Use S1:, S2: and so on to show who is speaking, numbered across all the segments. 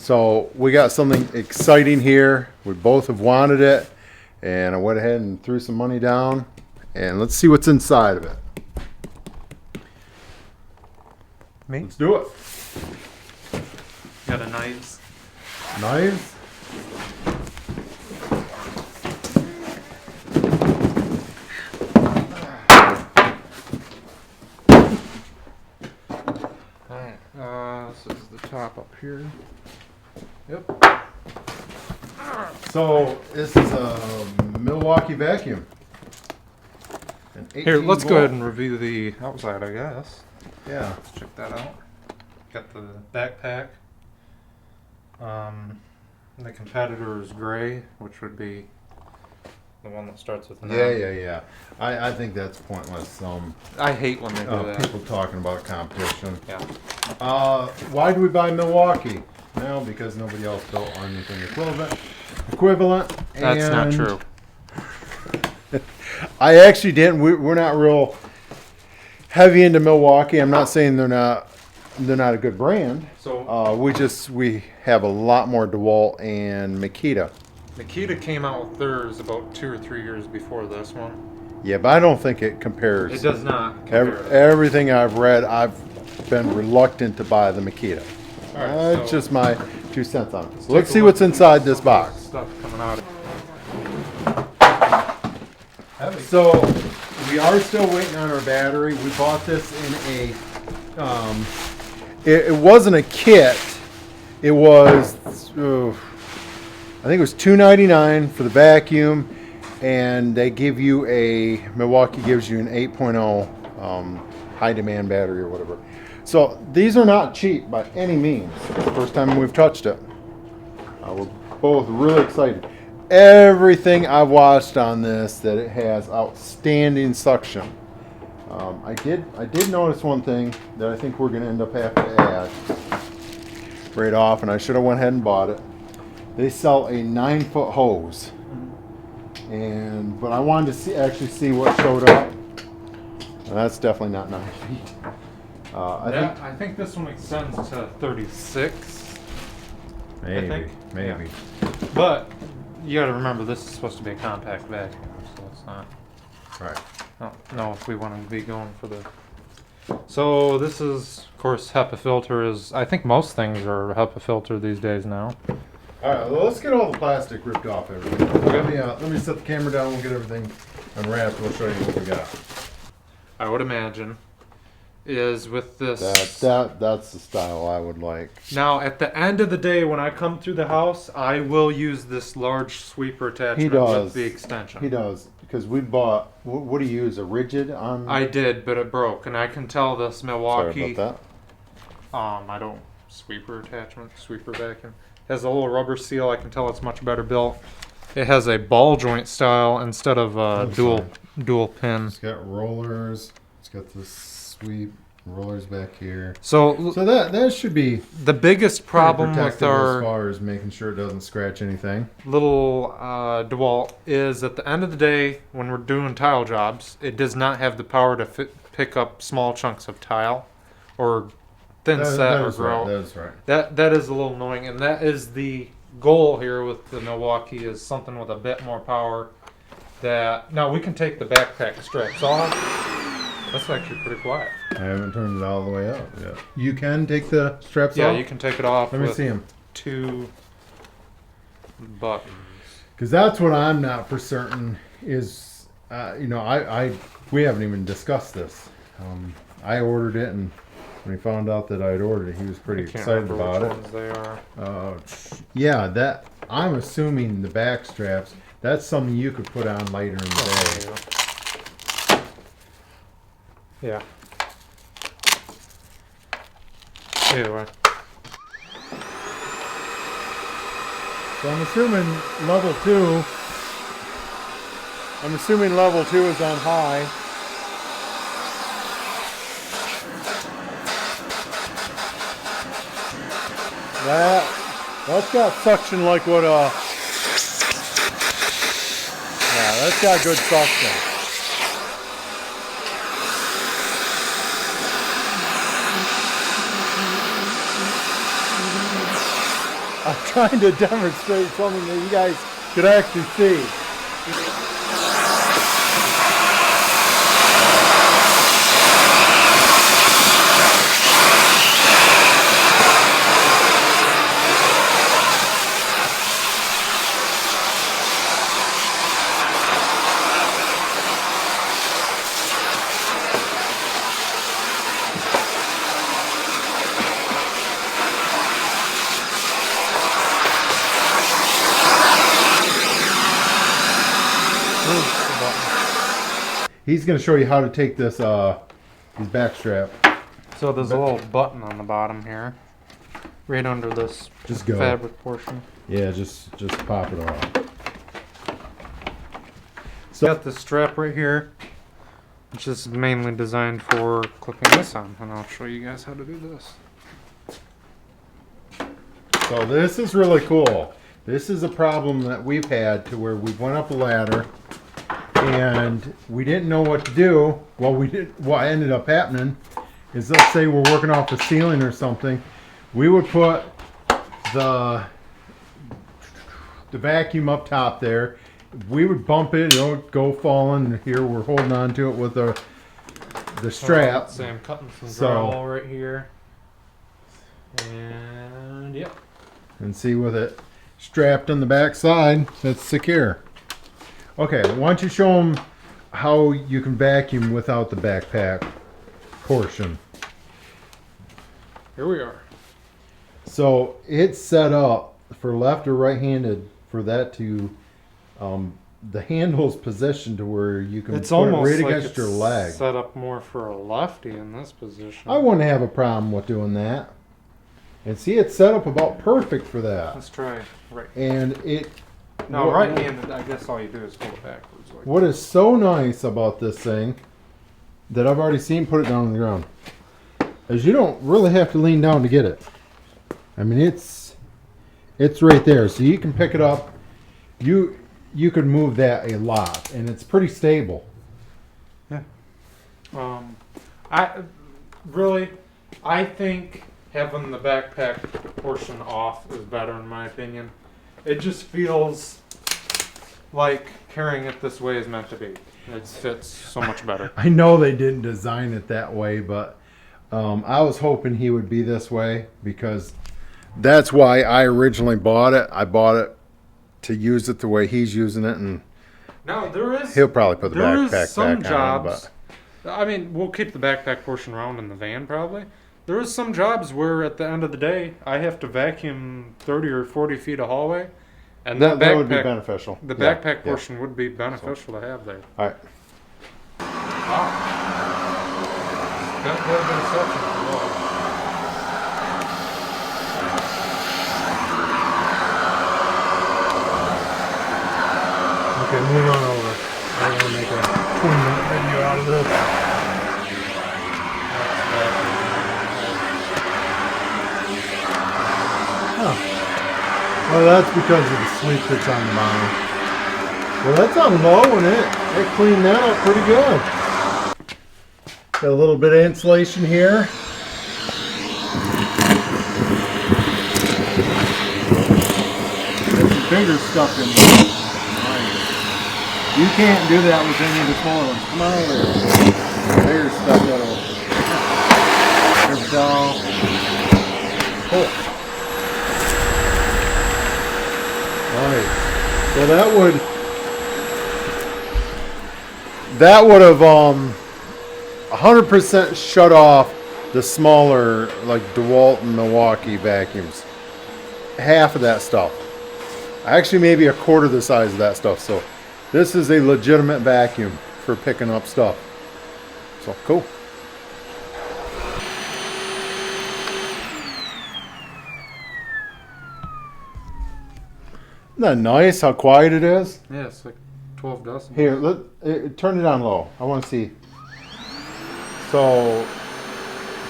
S1: So we got something exciting here. We both have wanted it, and I went ahead and threw some money down, and let's see what's inside of it.
S2: Me?
S1: Let's do it.
S2: Got a knives.
S1: Knives.
S2: This is the top up here.
S1: Yep. So this is a Milwaukee vacuum.
S2: Here, let's go ahead and review the outside, I guess.
S1: Yeah.
S2: Let's check that out. Got the backpack. The competitor is gray, which would be the one that starts with an M.
S1: Yeah. I think that's pointless.
S2: I hate when they do that.
S1: People talking about competition.
S2: Yeah.
S1: Why do we buy Milwaukee? Well, because nobody else built anything equivalent.
S2: That's not true.
S1: I actually didn't. We're not real heavy into Milwaukee. I'm not saying they're not a good brand.
S2: So
S1: we have a lot more DeWalt and Makita.
S2: Makita came out with theirs about 2 or 3 years before this one.
S1: Yeah, but I don't think it compares.
S2: It does not compare.
S1: Everything I've read, I've been reluctant to buy the Makita.
S2: Right,
S1: It's just my 2 cents on it. Let's see what's inside this box.
S2: Stuff coming out.
S1: So we are still waiting on our battery. We bought this in a. It wasn't a kit. It was. I think it was $2.99 for the vacuum, and they give you Milwaukee gives you an 8.0 high demand battery or whatever. So these are not cheap by any means. It's the first time we've touched it. We're both really excited. Everything I've watched on this, that it has outstanding suction. I did notice one thing that I think we're going to end up having to add right off, and I should have went ahead and bought it. They sell a 9-foot hose, but I wanted to actually see what showed up. And that's definitely not 9 feet.
S2: I think this one extends to 36.
S1: Maybe.
S2: Yeah. But you got to remember, this is supposed to be a compact vacuum, so it's not.
S1: Right.
S2: I don't know if we want to be going for the. So this is, of course, HEPA filter is. I think most things are HEPA filter these days now.
S1: All right, well, let's get all the plastic ripped off everything. Let me set the camera down. We'll get everything unwrapped. We'll show you what we got.
S2: I would imagine is with this.
S1: That's the style I would like.
S2: Now, at the end of the day, when I come through the house, I will use this large sweeper attachment with the extension.
S1: He does, because we bought. What do you use? A rigid on?
S2: I did, but it broke, and I can tell this Milwaukee.
S1: Sorry about that.
S2: I don't sweeper vacuum. It has a little rubber seal. I can tell it's much better built. It has a ball joint style instead of dual pin.
S1: It's got rollers. It's got this sweep rollers back here.
S2: So
S1: that should be
S2: the biggest problem with our
S1: as far as making sure it doesn't scratch anything.
S2: Little DeWalt is at the end of the day when we're doing tile jobs, it does not have the power to pick up small chunks of tile or thin set or grout.
S1: That is right.
S2: That is a little annoying, and that is the goal here with the Milwaukee is something with a bit more power. Now we can take the backpack straps off. That's actually pretty quiet.
S1: I haven't turned it all the way up yet. You can take the straps off?
S2: Yeah, you can take it off.
S1: Let me see them.
S2: 2 buttons.
S1: Because that's what I'm not for certain is, we haven't even discussed this. I ordered it, and when he found out that I'd ordered it, he was pretty excited about it.
S2: Which ones they are.
S1: Yeah, I'm assuming the back straps. That's something you could put on later in the day.
S2: Yeah. Either way.
S1: So I'm assuming level 2 is on high. That's got suction like what yeah, that's got good suction. I'm trying to demonstrate something that you guys could actually see. He's going to show you how to take this his back strap.
S2: So there's a little button on the bottom here, right under this
S1: Just go.
S2: fabric portion.
S1: Yeah, just pop it off.
S2: So got this strap right here, which is mainly designed for clipping this on, and I'll show you guys how to do this.
S1: So this is really cool. This is a problem that we've had to where we went up a ladder and we didn't know what to do. Well, what ended up happening is, let's say we're working off the ceiling or something, we would put the vacuum up top there. We would bump it, it would go falling. Here we're holding on to it with the strap.
S2: Say I'm cutting some
S1: So-
S2: drywall right here, and yep.
S1: And see, with it strapped on the back side, it's secure. Okay, why don't you show them how you can vacuum without the backpack portion.
S2: Here we are.
S1: So it's set up for left or right-handed for that to, the handle's positioned to where you can
S2: It's
S1: put it
S2: almost
S1: right
S2: like
S1: against
S2: it's
S1: your leg.
S2: set up more for a lefty in this position.
S1: I wouldn't have a problem with doing that. And see, it's set up about perfect for that.
S2: Let's try right.
S1: And it...
S2: Now,
S1: what-
S2: right-handed, I guess all you do is hold it backwards. Like
S1: What is so nice about this thing that I've already seen put it down on the ground is you don't really have to lean down to get it. I mean, it's right there, so you can pick it up. You could move that a lot, and it's pretty stable.
S2: I think having the backpack portion off is better in my opinion. It just feels like carrying it this way is meant to be. It fits so much better.
S1: I know they didn't design it that way, but I was hoping he would be this way because that's why I originally bought it. I bought it to use it the way he's using it, and
S2: Now
S1: he'll probably put the
S2: there
S1: backpack
S2: is some
S1: back
S2: jobs.
S1: on.
S2: I mean, we'll keep the backpack portion around in the van probably. There is some jobs where at the end of the day I have to vacuum 30 or 40 feet of hallway, and
S1: But that would be
S2: backpack-
S1: beneficial.
S2: The
S1: Yeah,
S2: backpack
S1: yeah.
S2: portion would be beneficial to have there.
S1: All right.
S2: Wow. Got quite a bit of suction for love.
S1: Okay, move on over. I want to make a 20-minute video out of this. Well, that's because of the sleep that's on the bottom. Well, that's on low, and it cleaned that up pretty good. Got a little bit of insulation here. There's some fingers stuck in there. You can't do that with any of the smaller ones. Come on over here. Fingers stuck that over. There we go. Cool. Right. So that would have 100% shut off the smaller, like DeWalt and Milwaukee vacuums. Half of that stuff. Actually, maybe a quarter the size of that stuff. So this is a legitimate vacuum for picking up stuff. So cool. Isn't that nice how quiet it is?
S2: Yeah, it's like 12 decibels.
S1: Here, turn it on low. I want to see. So,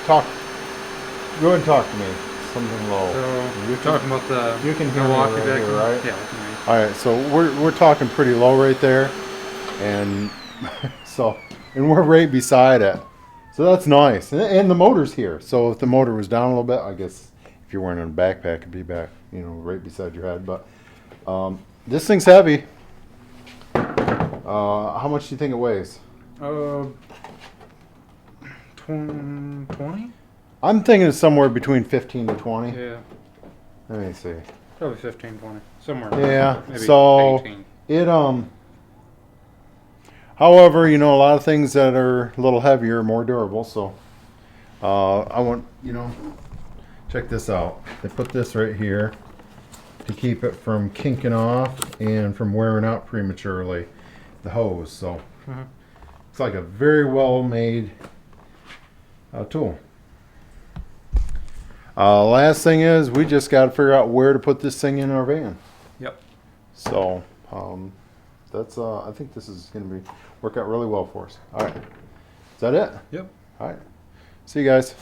S1: go ahead and talk to me. Something low.
S2: So you're talking about the
S1: You can hear me
S2: Milwaukee
S1: right here,
S2: vacuum?
S1: right?
S2: Yeah, I can hear you.
S1: All right, so we're talking pretty low right there, and and we're right beside it. So that's nice, and the motor's here. So if the motor was down a little bit, I guess if you're wearing it on a backpack, it'd be back, you know, right beside your head. But this thing's heavy. How much do you think it weighs?
S2: 20?
S1: I'm thinking it's somewhere between 15 to 20.
S2: Yeah,
S1: Let me see.
S2: probably 15, 20. Somewhere.
S1: Yeah,
S2: Maybe
S1: so
S2: 18.
S1: it however, you know, a lot of things that are a little heavier are more durable, so I want, you know, check this out. They put this right here to keep it from kinking off and from wearing out prematurely, the hose. So it's like a very well made tool. Last thing is we just got to figure out where to put this thing in our van.
S2: Yep.
S1: So that's I think this is going to work out really well for us. All right, is that it?
S2: Yep.
S1: All right, see you guys.